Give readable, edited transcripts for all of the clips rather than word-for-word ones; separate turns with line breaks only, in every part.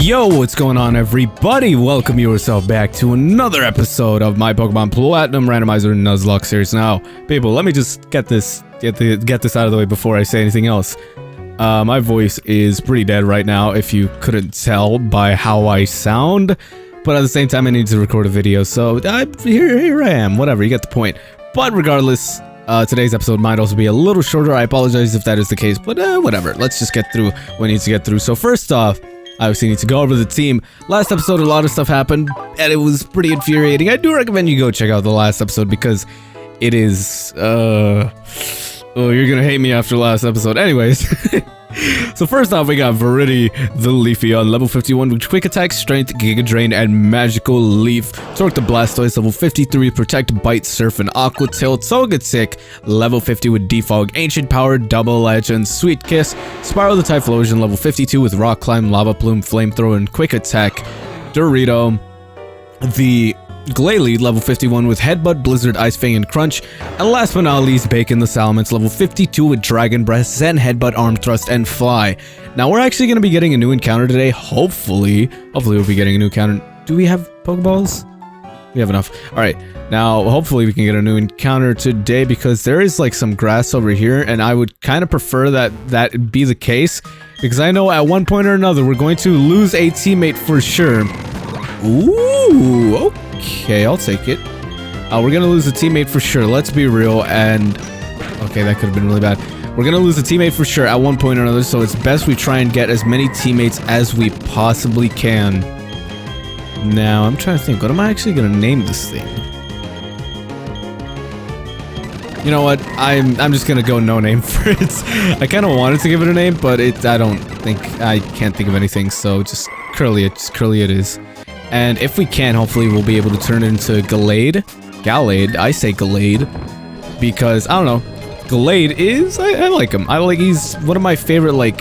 Yo, what's going on, everybody? Welcome yourself back to another episode of my Pokemon Platinum Randomizer Nuzlocke series. Now, people, let me just get this out of the way before I say anything else. My voice is pretty dead right now, if you couldn't tell by how I sound. But at the same time, I need to record a video, so here I am. Whatever, you get the point. But regardless, today's episode might also be a little shorter. I apologize if that is the case, but whatever. Let's just get through what we need to get through. So first off, I obviously need to go over the team. Last episode, a lot of stuff happened, and it was pretty infuriating. I do recommend you go check out the last episode because it is, oh, you're gonna hate me after last episode. Anyways, so first off, we got Viridi the Leafy on level 51 with Quick Attack, Strength, Giga Drain, and Magical Leaf. Torque the Blastoise, level 53, Protect, Bite, Surf, and Aqua Tail. Togetic, level 50 with Defog, Ancient Power, Double Edge, and Sweet Kiss. Spiral the Typhlosion, level 52 with Rock Climb, Lava Plume, Flamethrower, and Quick Attack. Dorito, the Glalie, level 51 with Headbutt, Blizzard, Ice Fang, and Crunch. And last but not least, Bacon the Salamence, level 52 with Dragon Breath, Zen, Headbutt, Arm Thrust, and Fly. Now, we're actually going to be getting a new encounter today, hopefully. Hopefully, we'll be getting a new encounter. Do we have Pokeballs? We have enough. Alright, now, hopefully we can get a new encounter today because there is, like, some grass over here, and I would kind of prefer that be the case because I know at one point or another we're going to lose a teammate for sure. Ooh, okay, I'll take it. We're gonna lose a teammate for sure, let's be real, and... Okay, that could have been really bad. We're gonna lose a teammate for sure at one point or another, so it's best we try and get as many teammates as we possibly can. Now, I'm trying to think, what am I actually gonna name this thing? You know what, I'm just gonna go no name for it. I kinda wanted to give it a name, but I can't think of anything, so just Curly it is. And if we can, hopefully we'll be able to turn it into Gallade. I say Gallade. Because, I don't know. Gallade is... I like him. He's one of my favorite, like,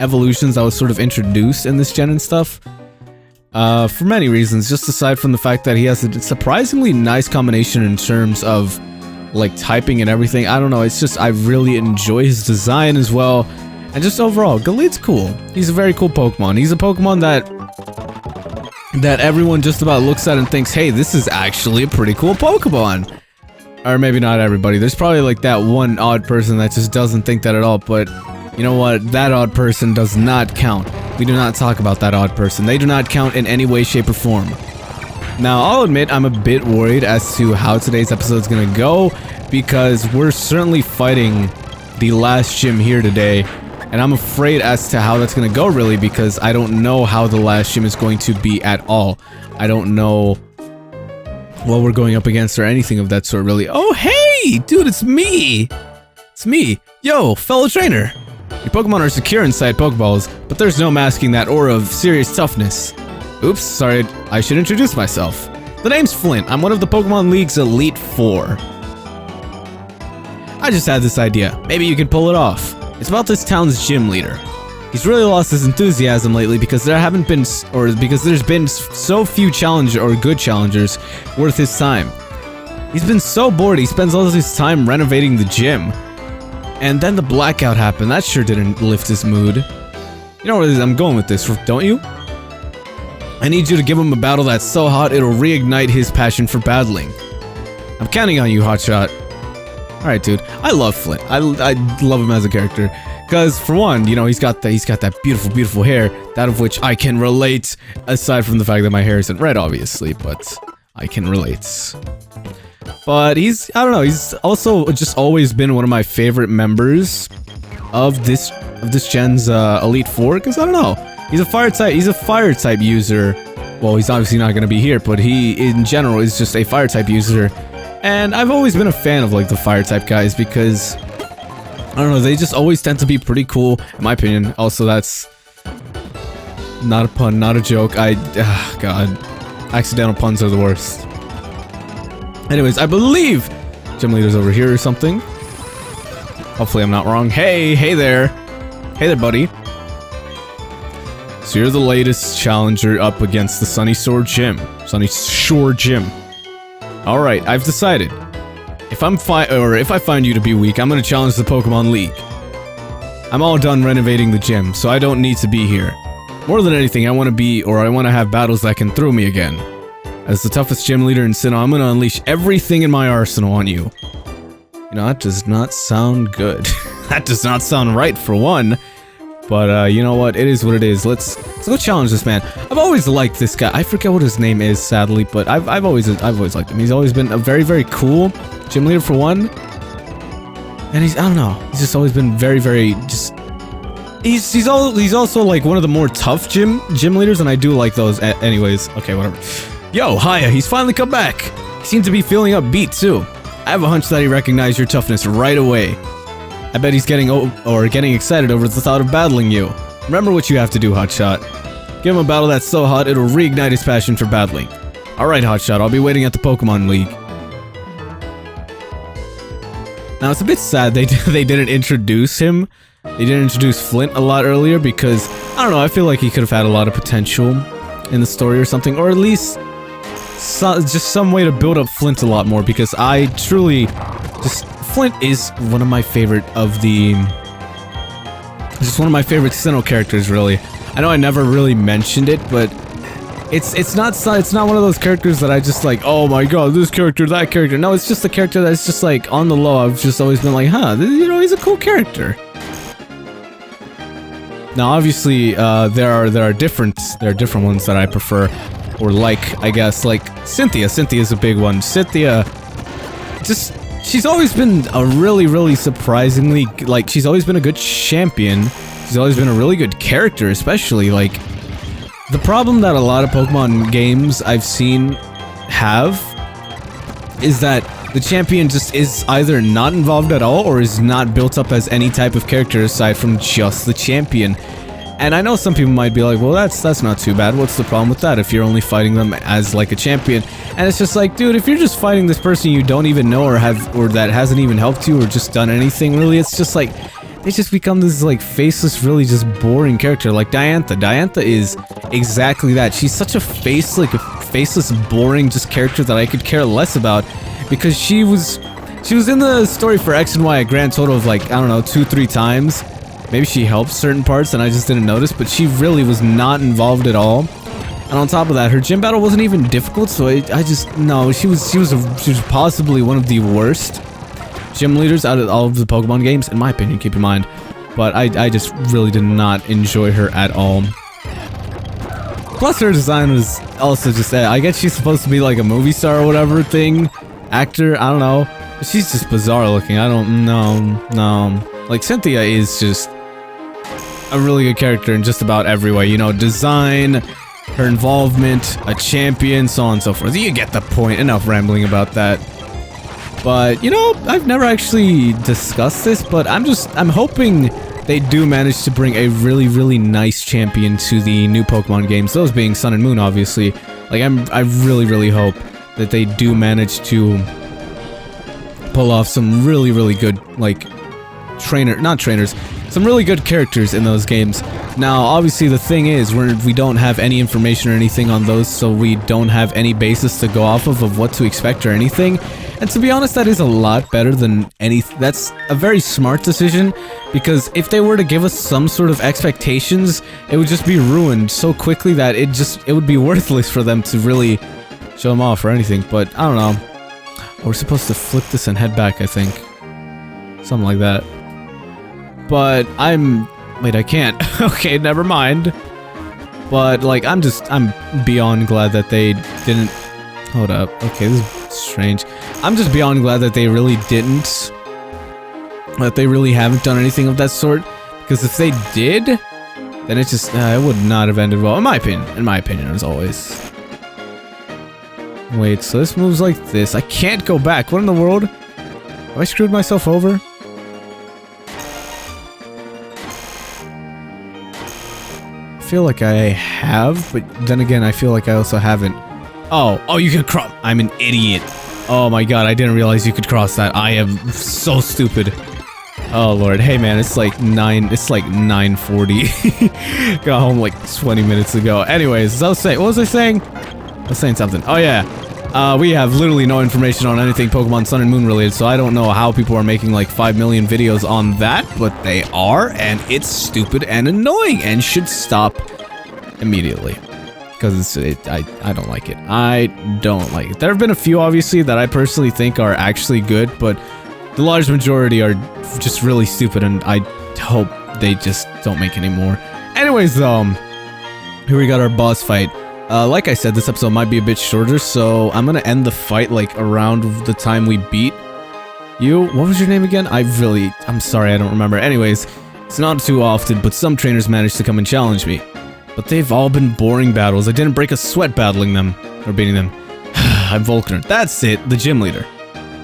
evolutions that was sort of introduced in this gen and stuff. For many reasons. Just aside from the fact that he has a surprisingly nice combination in terms of, like, typing and everything. I don't know. It's just, I really enjoy his design as well. And just overall, Gallade's cool. He's a very cool Pokemon. He's a Pokemon that everyone just about looks at and thinks, hey, this is actually a pretty cool Pokemon. Or maybe not everybody. There's probably like that one odd person that just doesn't think that at all, but you know what? That odd person does not count. We do not talk about that odd person. They do not count in any way, shape, or form. Now, I'll admit I'm a bit worried as to how today's episode is going to go, because we're certainly fighting the last gym here today. And I'm afraid as to how that's gonna go, really, because I don't know how the last gym is going to be at all. I don't know what we're going up against or anything of that sort, really. Oh, hey! Dude, it's me! It's me! Yo, fellow trainer! Your Pokemon are secure inside Pokeballs, but there's no masking that aura of serious toughness. Oops, sorry, I should introduce myself. The name's Flint. I'm one of the Pokemon League's Elite Four. I just had this idea. Maybe you can pull it off. It's about this town's gym leader. He's really lost his enthusiasm lately because there's been so few good challengers worth his time. He's been so bored he spends all of his time renovating the gym. And then the blackout happened. That sure didn't lift his mood. You know where I'm going with this, don't you? I need you to give him a battle that's so hot it'll reignite his passion for battling. I'm counting on you, Hotshot. Alright, dude. I love Flint. I love him as a character. Because, for one, you know, he's got that beautiful, beautiful hair, that of which I can relate, aside from the fact that my hair isn't red, obviously, but I can relate. But I don't know, he's also just always been one of my favorite members of this gen's Elite Four, because, I don't know, he's a fire type user. Well, he's obviously not going to be here, but he, in general, is just a fire type user. And I've always been a fan of, like, the fire-type guys because, I don't know, they just always tend to be pretty cool, in my opinion. Also, that's not a pun, not a joke. God. Accidental puns are the worst. Anyways, I believe gym leader's over here or something. Hopefully I'm not wrong. Hey there. Hey there, buddy. So you're the latest challenger up against the Sunny Shore Gym. Alright, I've decided. If I find you to be weak, I'm gonna challenge the Pokemon League. I'm all done renovating the gym, so I don't need to be here. More than anything, I want to have battles that can throw me again. As the toughest gym leader in Sinnoh, I'm gonna unleash everything in my arsenal on you. You know, that does not sound good. That does not sound right, for one. But, you know what? It is what it is. Let's go challenge this man. I've always liked this guy. I forget what his name is, sadly, but I've always liked him. He's always been a very, very cool gym leader, for one. And I don't know. He's just always been very, very, just... He's also, like, one of the more tough gym leaders, and I do like those anyways. Okay, whatever. Yo, Haya, he's finally come back. He seems to be feeling upbeat, too. I have a hunch that he recognized your toughness right away. I bet he's getting excited over the thought of battling you. Remember what you have to do, Hotshot. Give him a battle that's so hot, it'll reignite his passion for battling. Alright, Hotshot, I'll be waiting at the Pokemon League. Now, it's a bit sad they didn't introduce him. They didn't introduce Flint a lot earlier because, I don't know, I feel like he could have had a lot of potential in the story or something, or at least just some way to build up Flint a lot more, because I truly Flint is one of my favorite Sinnoh characters, really. I know I never really mentioned it, but it's not one of those characters that I just like, oh my god, this character, that character. No, it's just a character that's just like on the low. I've just always been like, huh, you know, he's a cool character. Now, obviously, there are different ones that I prefer, or like, I guess, like Cynthia. Cynthia's a big one. Cynthia, she's always been a really surprisingly, like, she's always been a good champion. She's always been a really good character, especially, like, the problem that a lot of Pokemon games I've seen have is that the champion just is either not involved at all or is not built up as any type of character aside from just the champion. And I know some people might be like, well, that's not too bad. What's the problem with that if you're only fighting them as like a champion? And it's just like, dude, if you're just fighting this person you don't even know or that hasn't even helped you or just done anything really, it's just like they just become this like faceless, really just boring character. Like Diantha. Diantha is exactly that. She's such a faceless, boring just character that I could care less about, because she was in the story for X and Y a grand total of like, I don't know, 2-3 times. Maybe she helped certain parts and I just didn't notice, but she really was not involved at all. And on top of that, her gym battle wasn't even difficult, so she was possibly one of the worst gym leaders out of all of the Pokemon games, in my opinion, keep in mind. But I just really did not enjoy her at all. Plus her design was also just, I guess she's supposed to be like a movie star or whatever thing, actor, I don't know. But she's just bizarre looking, I don't know, no. Like Cynthia is just a really good character in just about every way, you know, design, her involvement, a champion, so on and so forth. You get the point, enough rambling about that. But, you know, I've never actually discussed this, but I'm hoping they do manage to bring a really nice champion to the new Pokemon games, those being Sun and Moon, obviously. Like, I really hope that they do manage to pull off some really good, like, some really good characters in those games. Now, obviously, the thing is, we don't have any information or anything on those, so we don't have any basis to go off of what to expect or anything. And to be honest, that is a lot better than that's a very smart decision, because if they were to give us some sort of expectations, it would just be ruined so quickly that it would be worthless for them to really show them off or anything. But, I don't know. We're supposed to flip this and head back, I think. Something like that. But wait, I can't. Okay, never mind. But, like, I'm beyond glad that they didn't... Hold up. Okay, this is strange. I'm just beyond glad that they really didn't... That they really haven't done anything of that sort. Because if they did, then it just... it would not have ended well, in my opinion, as always. Wait, so this moves like this. I can't go back. What in the world? Have I screwed myself over? I feel like I have, but then again, I feel like I also haven't. Oh, you can cross. I'm an idiot. Oh my god, I didn't realize you could cross that. I am so stupid. Oh lord. Hey man, it's like 9:40. Got home like 20 minutes ago. Anyways, as I was saying, what was I saying? I was saying something. Oh yeah. We have literally no information on anything Pokemon Sun and Moon related, so I don't know how people are making like 5 million videos on that, but they are, and it's stupid and annoying and should stop immediately. Because I don't like it. I don't like it. There have been a few, obviously, that I personally think are actually good, but the large majority are just really stupid, and I hope they just don't make any more. Anyways, here we got our boss fight. Like I said, this episode might be a bit shorter, so I'm gonna end the fight, like, around the time we beat you. What was your name again? I'm sorry, I don't remember. Anyways, it's not too often, but some trainers manage to come and challenge me. But they've all been boring battles. I didn't break a sweat battling them, or beating them. I'm Volkner. That's it, the gym leader.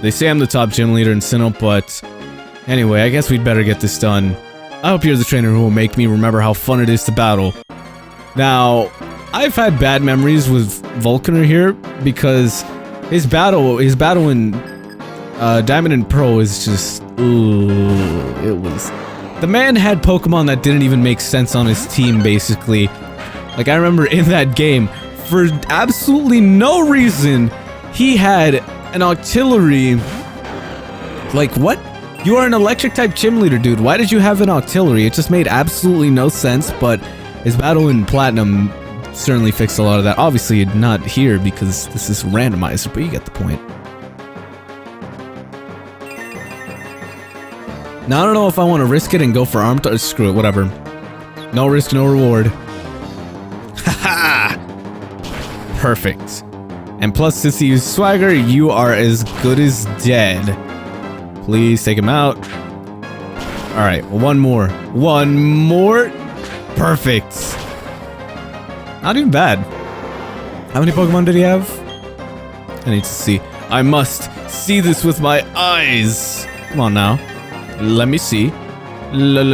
They say I'm the top gym leader in Sinnoh, but anyway, I guess we'd better get this done. I hope you're the trainer who will make me remember how fun it is to battle. Now, I've had bad memories with Volkner here, because his battle in Diamond and Pearl is just, ooh, it was... The man had Pokemon that didn't even make sense on his team, basically. Like, I remember in that game, for absolutely no reason, he had an Octillery. Like, what? You are an electric-type gym leader, dude. Why did you have an Octillery? It just made absolutely no sense, but his battle in Platinum certainly fixed a lot of that. Obviously, not here, because this is randomizer, but you get the point. Now, I don't know if I want to risk it and go for arm screw it, whatever. No risk, no reward. Haha! Perfect. And plus, since he used Swagger, you are as good as dead. Please take him out. Alright, one more. One more. Perfect. Not even bad. How many Pokemon did he have? I need to see. I must see this with my eyes. Come on now. Let me see. Let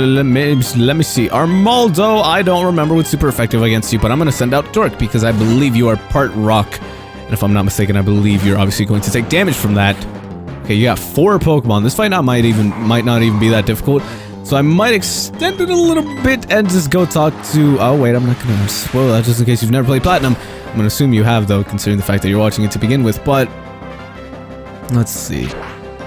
me see. Armaldo, I don't remember what's super effective against you, but I'm gonna send out Dork because I believe you are part rock. And if I'm not mistaken, I believe you're obviously going to take damage from that. Okay, you got 4 Pokemon. This fight might not even be that difficult. So I might extend it a little bit and just go talk to... Oh, wait, I'm not gonna spoil that just in case you've never played Platinum. I'm gonna assume you have, though, considering the fact that you're watching it to begin with, but... Let's see.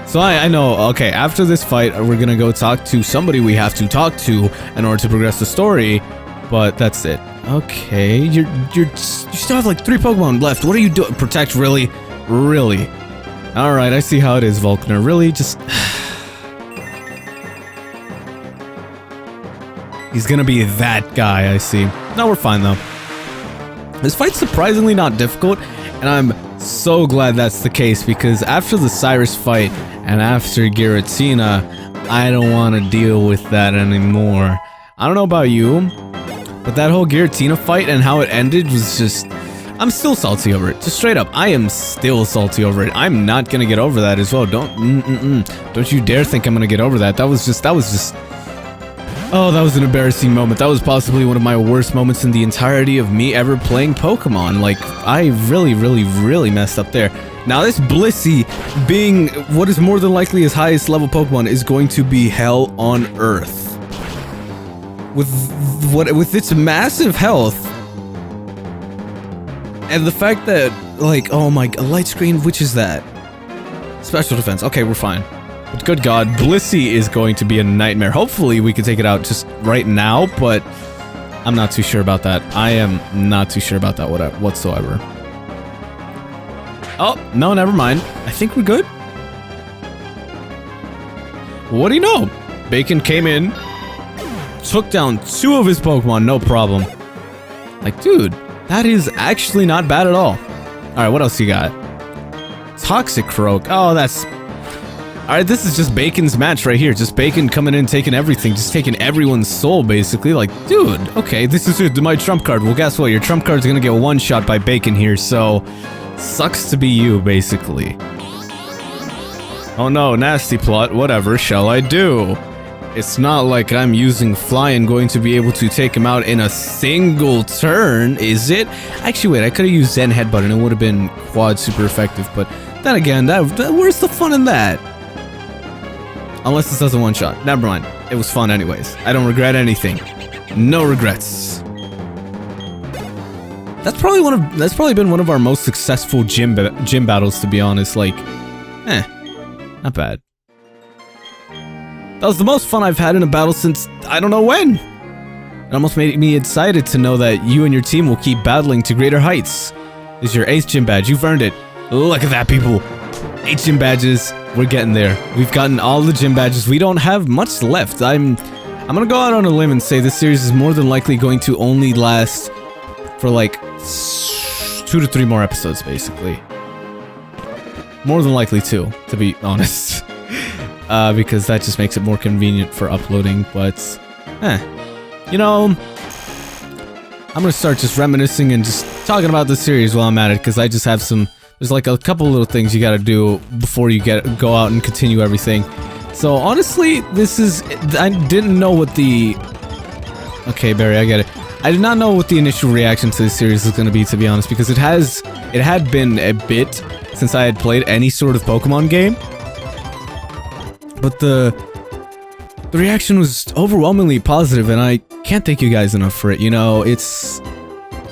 So I know, okay, after this fight, we're gonna go talk to somebody we have to talk to in order to progress the story, but that's it. Okay, you still have like 3 Pokemon left. What are you doing? Protect, really? Really? Alright, I see how it is, Volkner. Really? Just... He's gonna be that guy, I see. No, we're fine, though. This fight's surprisingly not difficult, and I'm so glad that's the case, because after the Cyrus fight, and after Giratina, I don't want to deal with that anymore. I don't know about you, but that whole Giratina fight and how it ended was just... I'm still salty over it. Just straight up, I am still salty over it. I'm not gonna get over that as well. Don't you dare think I'm gonna get over that. That was just... Oh, that was an embarrassing moment. That was possibly one of my worst moments in the entirety of me ever playing Pokemon. Like, I really messed up there. Now, this Blissey, being what is more than likely his highest level Pokemon, is going to be hell on earth. With its massive health, and the fact that, like, oh my, a light screen, which is that? Special defense. Okay, we're fine. But good God, Blissey is going to be a nightmare. Hopefully, we can take it out just right now, but I'm not too sure about that. I am not too sure about that whatsoever. Oh, no, never mind. I think we're good. What do you know? Bacon came in, took down 2 of his Pokemon, no problem. Like, dude, that is actually not bad at all. Alright, what else you got? Toxicroak. Oh, that's... Alright, this is just Bacon's match right here. Just Bacon coming in, taking everything. Just taking everyone's soul, basically. Like, dude, okay, this is my trump card. Well, guess what? Your trump card's gonna get one-shot by Bacon here, so... Sucks to be you, basically. Oh no, nasty plot. Whatever shall I do? It's not like I'm using Fly and going to be able to take him out in a single turn, is it? Actually, wait, I could have used Zen Headbutt and it would have been quad super effective, but then again, where's the fun in that? Unless this doesn't one-shot. Never mind. It was fun anyways. I don't regret anything. No regrets. That's probably been one of our most successful gym battles, to be honest. Like, not bad. That was the most fun I've had in a battle since I don't know when. It almost made me excited to know that you and your team will keep battling to greater heights. This is your 8th gym badge. You've earned it. Look at that, people. 8 gym badges. We're getting there. We've gotten all the gym badges. We don't have much left. I'm gonna go out on a limb and say this series is more than likely going to only last for like 2 to 3 more episodes, basically. More than likely 2, to be honest. Because that just makes it more convenient for uploading, but you know, I'm gonna start just reminiscing and just talking about the series while I'm at it, because I just have there's like a couple little things you gotta do before you go out and continue everything. So honestly, I didn't know what okay, Barry, I get it. I did not know what the initial reaction to this series was gonna be, to be honest, because it had been a bit since I had played any sort of Pokemon game. But the reaction was overwhelmingly positive, and I can't thank you guys enough for it. You know,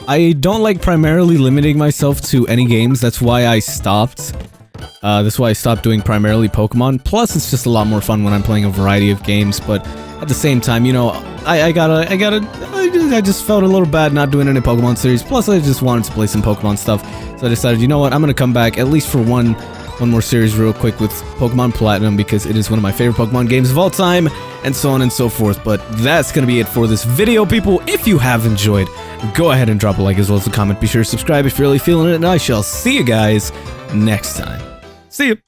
I don't like primarily limiting myself to any games. That's why I stopped. That's why I stopped doing primarily Pokemon. Plus, it's just a lot more fun when I'm playing a variety of games. But at the same time, you know, I just felt a little bad not doing any Pokemon series. Plus, I just wanted to play some Pokemon stuff. So I decided, you know what, I'm gonna come back at least for one more series real quick with Pokemon Platinum, because it is one of my favorite Pokemon games of all time, and so on and so forth. But that's gonna be it for this video, people. If you have enjoyed, go ahead and drop a like as well as a comment. Be sure to subscribe if you're really feeling it, and I shall see you guys next time. See you.